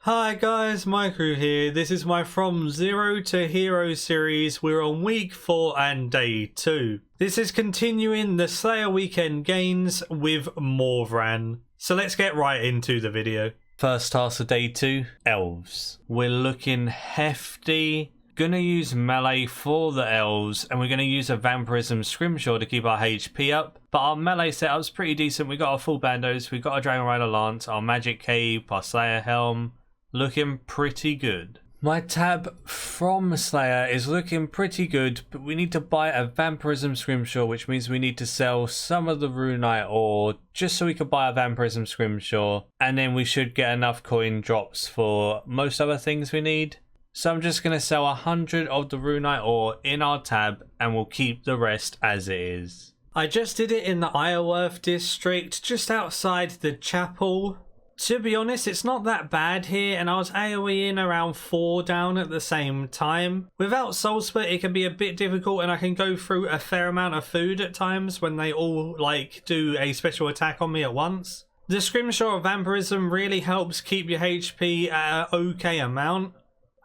Hi guys, Maikeru here. This is my From Zero to Hero series. We're on week 4 and day 2. This is continuing the Slayer weekend gains with Morvran. So let's get right into the video. First task of day 2, elves. We're looking hefty. Gonna use melee for the elves, and we're gonna use a vampirism scrimshaw to keep our HP up. But our melee setup's pretty decent. We got our full bandos, we got a dragon rider lance, our magic cape, our slayer helm. Looking pretty good. My tab from Slayer is looking pretty good, but we need to buy a vampirism scrimshaw, which means we need to sell some of the runite ore just so we can buy a vampirism scrimshaw, and then we should get enough coin drops for most other things we need. So I'm just going to sell 100 of the runite ore in our tab, and we'll keep the rest as it is. I just did it in the Isleworth district, just outside the chapel. To be honest, it's not that bad here, and I was AoEing around 4 down at the same time. Without Soul Split, it can be a bit difficult, and I can go through a fair amount of food at times when they all do a special attack on me at once. The Scrimshaw of Vampirism really helps keep your HP at an okay amount.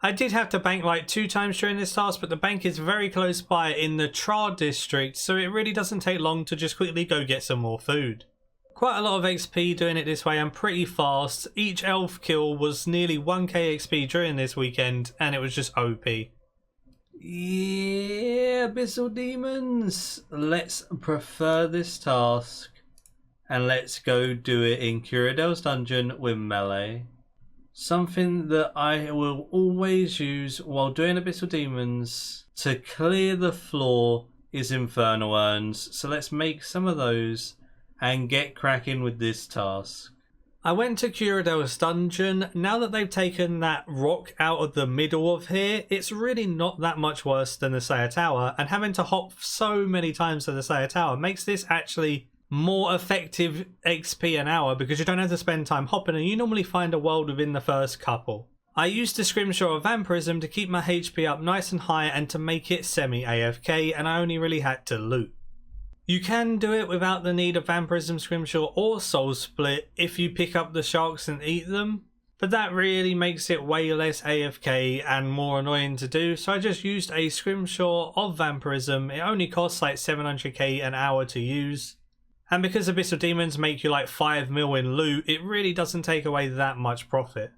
I did have to bank 2 times during this task, but the bank is very close by in the Tra district, so it really doesn't take long to just quickly go get some more food. Quite a lot of XP doing it this way and pretty fast. Each elf kill was nearly 1k XP during this weekend, and it was just OP. Yeah, Abyssal Demons! Let's prefer this task, and let's go do it in Curadel's dungeon with melee. Something that I will always use while doing Abyssal Demons to clear the floor is Infernal Urns, so let's make some of those and get cracking with this task. I went to Curadel's dungeon. Now that they've taken that rock out of the middle of here, it's really not that much worse than the Slayer Tower, and having to hop so many times to the Slayer Tower makes this actually more effective XP an hour because you don't have to spend time hopping, and you normally find a world within the first couple. I used the Scrimshaw of Vampirism to keep my HP up nice and high and to make it semi-AFK, and I only really had to loot. You can do it without the need of Vampirism Scrimshaw or Soul Split if you pick up the sharks and eat them, but that really makes it way less AFK and more annoying to do, so I just used a Scrimshaw of Vampirism. It only costs 700k an hour to use, and because Abyssal Demons make you 5 mil in loot, it really doesn't take away that much profit.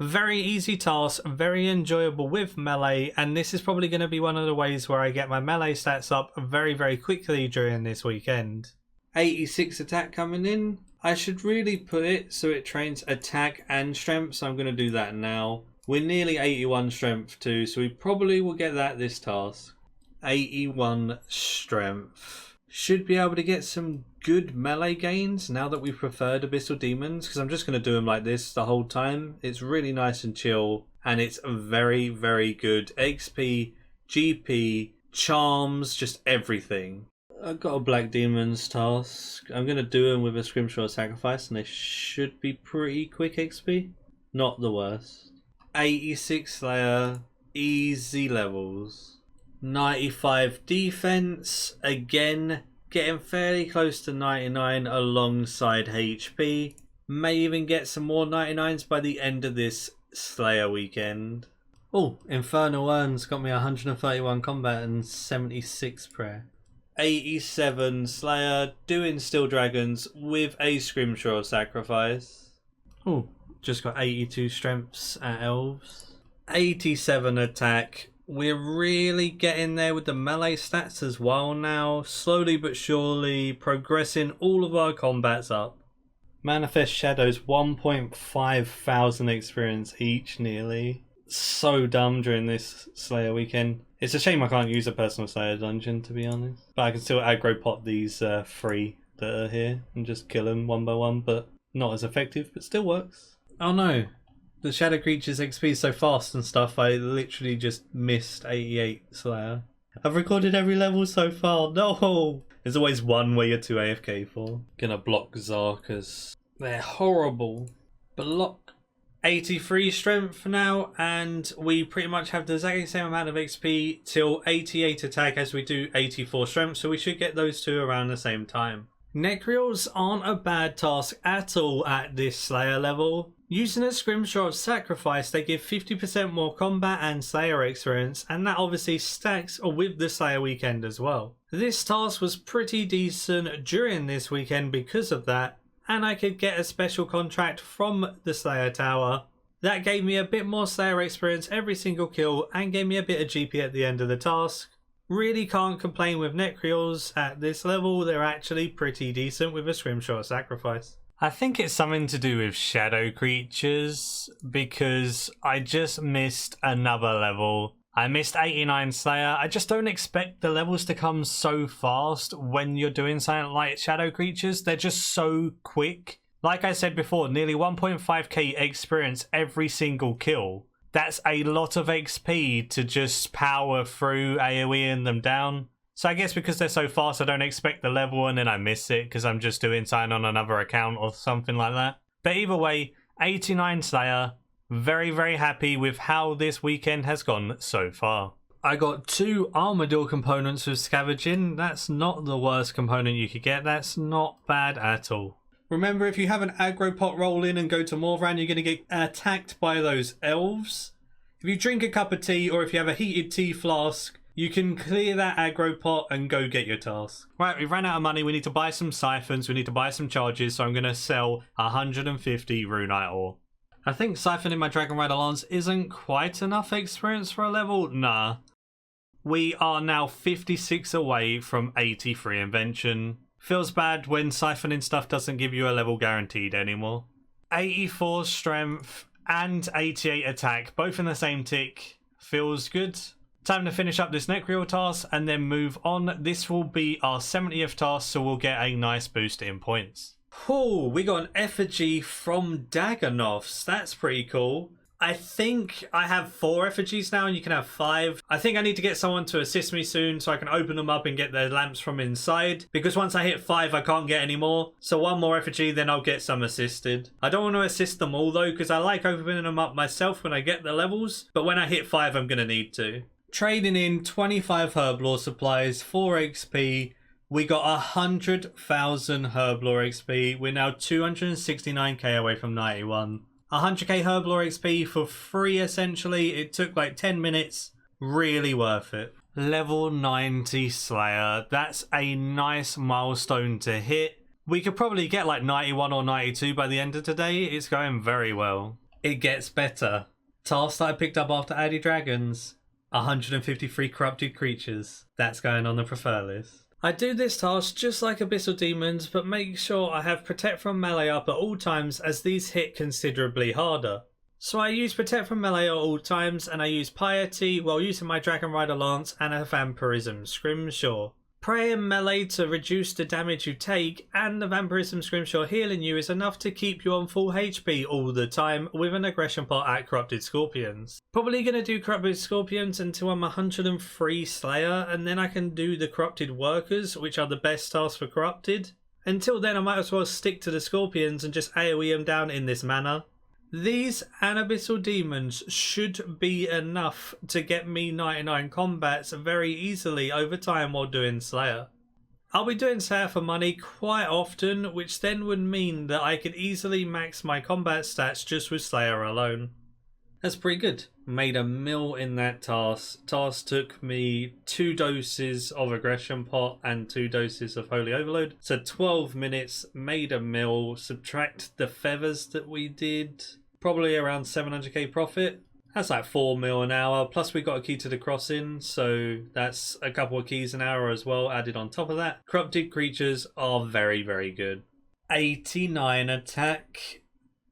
Very easy task, very enjoyable with melee, and this is probably going to be one of the ways where I get my melee stats up very quickly during this weekend. 86 attack coming in. I should really put it so it trains attack and strength, so I'm going to do that now. We're nearly 81 strength too, so we probably will get that this task. 81 strength. Should be able to get some good melee gains now that we've preferred Abyssal Demons, because I'm just going to do them like this the whole time. It's really nice and chill, and it's very good XP, GP, charms, just everything. I've got a Black Demons task. I'm going to do them with a Scrimshaw Sacrifice, and they should be pretty quick XP. Not the worst. 86 Slayer, easy levels. 95 defense, again getting fairly close to 99 alongside HP. May even get some more 99s by the end of this Slayer weekend. Oh, Infernal Urns got me 131 combat and 76 prayer. 87 Slayer, doing Steel Dragons with a Scrimshaw Sacrifice. Oh, just got 82 strengths at Elves. 87 attack. We're really getting there with the melee stats as well now. Slowly but surely progressing all of our combats up. Manifest Shadows, 1.5 thousand experience each nearly. So dumb during this Slayer weekend. It's a shame I can't use a personal Slayer dungeon, to be honest. But I can still aggro pot these 3 that are here and just kill them one by one, but not as effective, but still works. Oh no. The Shadow Creatures XP is so fast and stuff, I literally just missed 88 Slayer. I've recorded every level so far, no! There's always one where you're too AFK for. Gonna block Zarkas. They're horrible. Block. 83 strength now, and we pretty much have the exact same amount of XP till 88 attack as we do 84 strength, so we should get those two around the same time. Necreals aren't a bad task at all at this Slayer level. Using a Scrimshaw of Sacrifice, they give 50% more combat and Slayer experience, and that obviously stacks with the Slayer weekend as well. This task was pretty decent during this weekend because of that, and I could get a special contract from the Slayer Tower. That gave me a bit more Slayer experience every single kill and gave me a bit of GP at the end of the task. Really can't complain with Necreals at this level, they're actually pretty decent with a Scrimshaw of Sacrifice. I think it's something to do with shadow creatures, because I just missed another level. I missed 89 Slayer. I just don't expect the levels to come so fast when you're doing something like shadow creatures. They're just so quick. Like I said before, nearly 1.5k experience every single kill. That's a lot of XP to just power through AoEing them down. So I guess because they're so fast, I don't expect the level and then I miss it because I'm just doing something on another account or something like that. But either way, 89 Slayer, very, very happy with how this weekend has gone so far. I got 2 Armadillo components with Scavenging. That's not the worst component you could get. That's not bad at all. Remember, if you have an aggro pot roll in and go to Morvran, you're going to get attacked by those elves. If you drink a cup of tea or if you have a heated tea flask, you can clear that aggro pot and go get your task. Right, we ran out of money. We need to buy some siphons. We need to buy some charges. So I'm going to sell 150 Runite ore. I think siphoning my Dragon Rider Lance isn't quite enough experience for a level. Nah. We are now 56 away from 83 invention. Feels bad when siphoning stuff doesn't give you a level guaranteed anymore. 84 strength and 88 attack, both in the same tick. Feels good. Time to finish up this Necreal task and then move on. This will be our 70th task, so we'll get a nice boost in points. Oh, we got an effigy from Dagonoths. That's pretty cool. I think I have 4 effigies now and you can have 5. I think I need to get someone to assist me soon so I can open them up and get the lamps from inside. Because once I hit 5, I can't get any more. So 1 more effigy, then I'll get some assisted. I don't want to assist them all though, because I like opening them up myself when I get the levels. But when I hit 5, I'm going to need to. Trading in 25 herblore supplies, 4 XP. We got 100,000 herblore XP. We're now 269k away from 91. 100k herblore XP for free essentially. It took like 10 minutes. Really worth it. Level 90 Slayer. That's a nice milestone to hit. We could probably get like 91 or 92 by the end of today. It's going very well. It gets better. Task that I picked up after Addy Dragons. 153 corrupted creatures. That's going on the prefer list. I do this task just like Abyssal Demons, but make sure I have Protect from Melee up at all times as these hit considerably harder. So I use Protect from Melee at all times and I use Piety while using my Dragon Rider Lance and a Vampirism Scrimshaw. Praying melee to reduce the damage you take, and the Vampirism Scrimshaw healing you is enough to keep you on full HP all the time with an aggression pot at Corrupted Scorpions. Probably going to do Corrupted Scorpions until I'm 103 Slayer, and then I can do the Corrupted Workers, which are the best tasks for Corrupted. Until then I might as well stick to the Scorpions and just AoE them down in this manner. These Abyssal Demons should be enough to get me 99 combats very easily over time while doing Slayer. I'll be doing Slayer for money quite often, which then would mean that I could easily max my combat stats just with Slayer alone. That's pretty good. Made a mill in that task. Task took me 2 doses of Aggression Pot and 2 doses of Holy Overload. So 12 minutes, made a mill, subtract the feathers that we did. Probably around 700k profit. That's like 4 mil an hour. Plus we got a key to the crossing, so that's a couple of keys an hour as well added on top of that. Corrupted creatures are very, very good. 89 attack.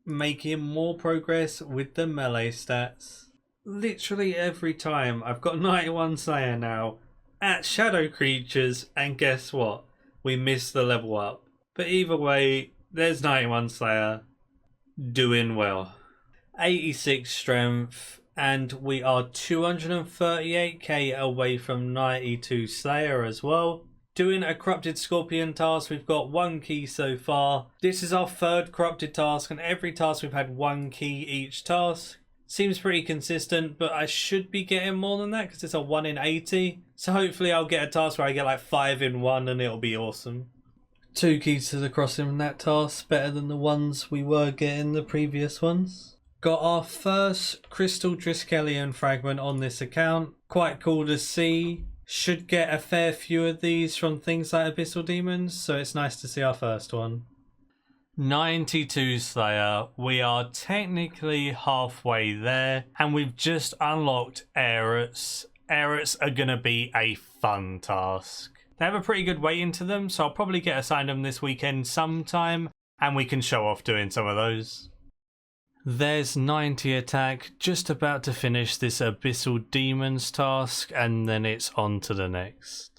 Making more progress with the melee stats. Literally every time I've got 91 Slayer now at shadow creatures, and guess what? We missed the level up. But either way, there's 91 Slayer doing well. 86 strength, and we are 238k away from 92 Slayer as well. Doing a Corrupted Scorpion task, we've got 1 key so far. This is our 3rd Corrupted task, and every task we've had 1 key each task. Seems pretty consistent, but I should be getting more than that because it's a 1 in 80. So hopefully I'll get a task where I get like 5 in 1 and it'll be awesome. 2 keys to the crossing from that task, better than the ones we were getting the previous ones. Got our first Crystal Triskelion fragment on this account. Quite cool to see. Should get a fair few of these from things like Abyssal Demons, so it's nice to see our first one. 92 Slayer. We are technically halfway there, and we've just unlocked Aerits. Aerits are going to be a fun task. They have a pretty good weight into them, so I'll probably get assigned them this weekend sometime, and we can show off doing some of those. There's 90 attack, just about to finish this Abyssal Demons task, and then it's on to the next.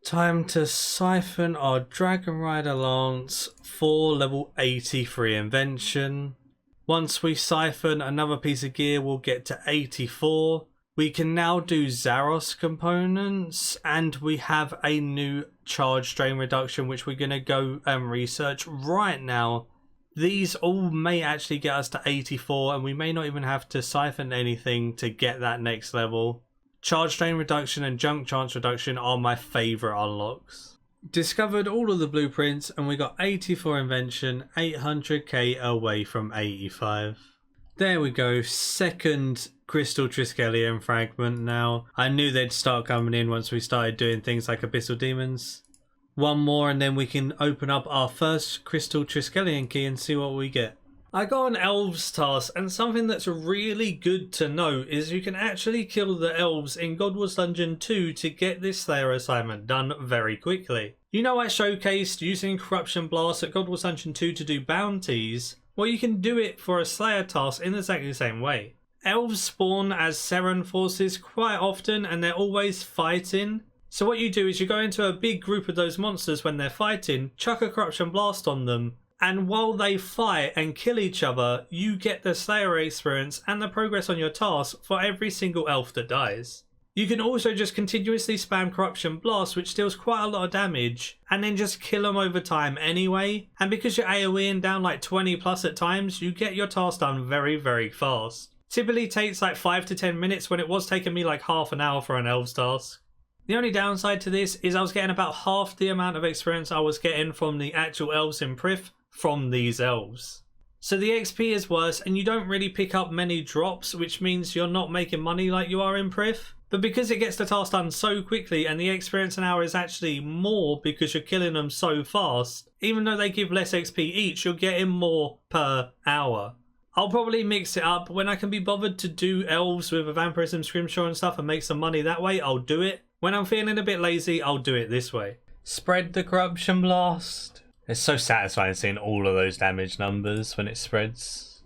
Time to siphon our Dragon Rider Lance for level 83 invention. Once we siphon another piece of gear, we'll get to 84. We can now do Zaros components, and we have a new charge drain reduction which we're going to go and research right now. These all may actually get us to 84, and we may not even have to siphon anything to get that next level. Charge drain reduction and junk chance reduction are my favourite unlocks. Discovered all of the blueprints, and we got 84 invention, 800k away from 85. There we go, second Crystal Triskelion fragment now. I knew they'd start coming in once we started doing things like Abyssal Demons. One more and then we can open up our first Crystal Triskelion key and see what we get. I got an Elves task, and something that's really good to know is you can actually kill the Elves in God Wars Dungeon 2 to get this Slayer assignment done very quickly. You know, I showcased using Corruption Blast at God Wars Dungeon 2 to do bounties. Well, you can do it for a Slayer task in exactly the same way. Elves spawn as Seren forces quite often, and they're always fighting. So what you do is you go into a big group of those monsters when they're fighting, chuck a Corruption Blast on them, and while they fight and kill each other, you get the Slayer experience and the progress on your task for every single elf that dies. You can also just continuously spam Corruption Blast, which deals quite a lot of damage, and then just kill them over time anyway. And because you're AoEing down like 20 plus at times, you get your task done very, very fast. Typically takes like 5 to 10 minutes when it was taking me like half an hour for an elves task. The only downside to this is I was getting about half the amount of experience I was getting from the actual elves in Prif from these elves. So the XP is worse, and you don't really pick up many drops, which means you're not making money like you are in Prif. But because it gets the task done so quickly and the experience an hour is actually more because you're killing them so fast, even though they give less XP each, you're getting more per hour. I'll probably mix it up. When I can be bothered to do elves with a vampirism scrimshaw and stuff and make some money that way, I'll do it. When I'm feeling a bit lazy, I'll do it this way. Spread the Corruption Blast. It's so satisfying seeing all of those damage numbers when it spreads.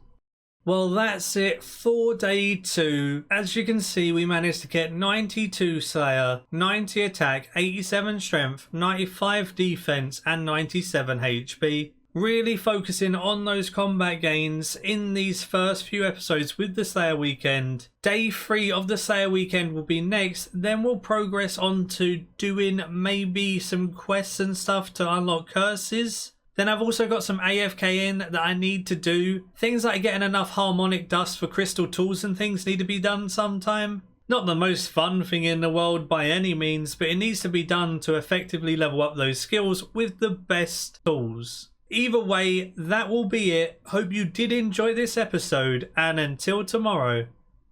Well, that's it for day 2. As you can see, we managed to get 92 Slayer, 90 attack, 87 strength, 95 defense, and 97 HP. Really focusing on those combat gains in these first few episodes with the Slayer weekend. Day 3 of the Slayer weekend will be next, then we'll progress on to doing maybe some quests and stuff to unlock curses. Then I've also got some AFK in that I need to do. Things like getting enough harmonic dust for crystal tools and things need to be done sometime. Not the most fun thing in the world by any means, but it needs to be done to effectively level up those skills with the best tools. Either way, that will be it. Hope you did enjoy this episode, and until tomorrow,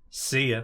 see ya.